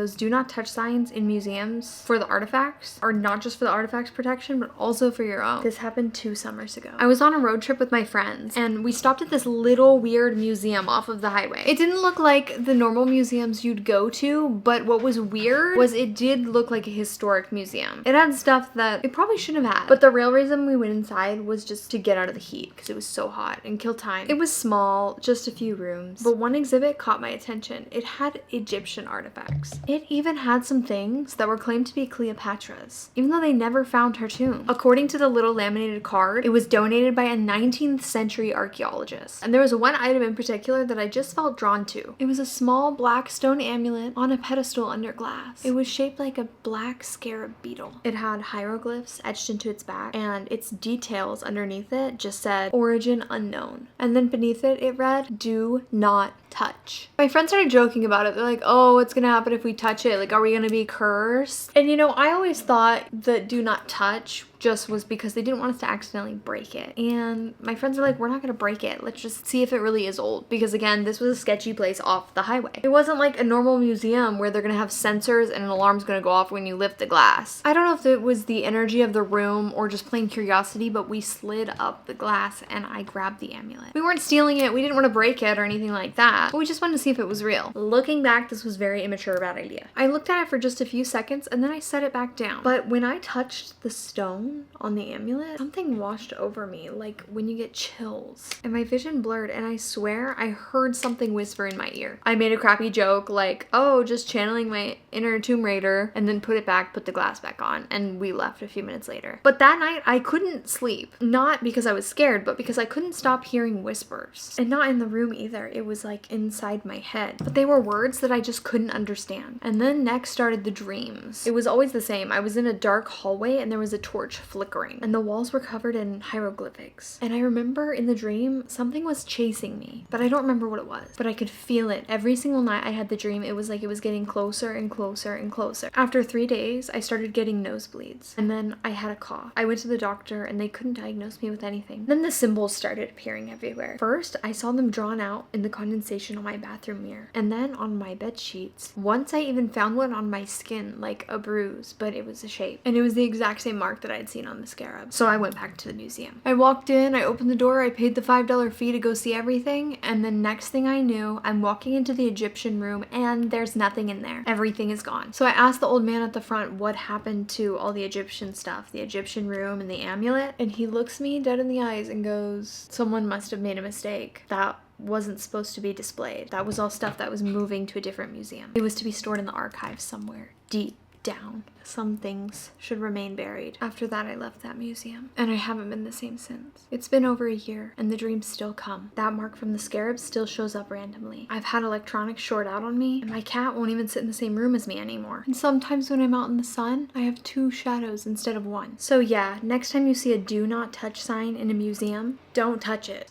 Those do not touch signs in museums for the artifacts are not just for the artifacts protection, but also for your own. This happened 2 summers ago. I was on a road trip with my friends and we stopped at this little weird museum off of the highway. It didn't look like the normal museums you'd go to, but what was weird was it did look like a historic museum. It had stuff that it probably shouldn't have had, but the real reason we went inside was just to get out of the heat because it was so hot and kill time. It was small, just a few rooms, but one exhibit caught my attention. It had Egyptian artifacts. It even had some things that were claimed to be Cleopatra's, even though they never found her tomb. According to the little laminated card, it was donated by a 19th century archaeologist. And there was one item in particular that I just felt drawn to. It was a small black stone amulet on a pedestal under glass. It was shaped like a black scarab beetle. It had hieroglyphs etched into its back, and its details underneath it just said origin unknown. And then beneath it, it read, do not touch. My friends started joking about it. They're like, oh, what's gonna happen if we touch it? Like, are we gonna be cursed? And you know, I always thought that do not touch just was because they didn't want us to accidentally break it. And my friends are like, we're not gonna break it. Let's just see if it really is old. Because again, this was a sketchy place off the highway. It wasn't like a normal museum where they're gonna have sensors and an alarm's gonna go off when you lift the glass. I don't know if it was the energy of the room or just plain curiosity, but we slid up the glass and I grabbed the amulet. We weren't stealing it. We didn't want to break it or anything like that, but we just wanted to see if it was real. Looking back, this was very immature, bad idea. I looked at it for just a few seconds and then I set it back down. But when I touched the stone on the amulet, something washed over me, like when you get chills. And my vision blurred, and I swear I heard something whisper in my ear. I made a crappy joke like, oh, just channeling my inner Tomb Raider, and then put it back, put the glass back on, and we left a few minutes later. But that night, I couldn't sleep. Not because I was scared, but because I couldn't stop hearing whispers. And not in the room either. It was like inside my head. But they were words that I just couldn't understand. And then next started the dreams. It was always the same. I was in a dark hallway and there was a torch flickering. And the walls were covered in hieroglyphics. And I remember in the dream, something was chasing me, but I don't remember what it was. But I could feel it. Every single night I had the dream, it was like it was getting closer and closer and closer. After 3 days, I started getting nosebleeds. And then I had a cough. I went to the doctor and they couldn't diagnose me with anything. Then the symbols started appearing everywhere. First, I saw them drawn out in the condensation on my bathroom mirror. And then on my bed sheets. Once I even found one on my skin, like a bruise, but it was a shape. And it was the exact same mark that I'd seen on the scarab. So I went back to the museum. I walked in, I opened the door, I paid the $5 fee to go see everything, and the next thing I knew, I'm walking into the Egyptian room and there's nothing in there. Everything is gone. So I asked the old man at the front what happened to all the Egyptian stuff, the Egyptian room and the amulet, and he looks me dead in the eyes and goes, someone must have made a mistake. That wasn't supposed to be displayed. That was all stuff that was moving to a different museum. It was to be stored in the archives somewhere deep down. Some things should remain buried. After that, I left that museum, and I haven't been the same since. It's been over a year, and the dreams still come. That mark from the scarab still shows up randomly. I've had electronics short out on me, and my cat won't even sit in the same room as me anymore. And sometimes when I'm out in the sun, I have 2 shadows instead of 1. So yeah, next time you see a do not touch sign in a museum, don't touch it.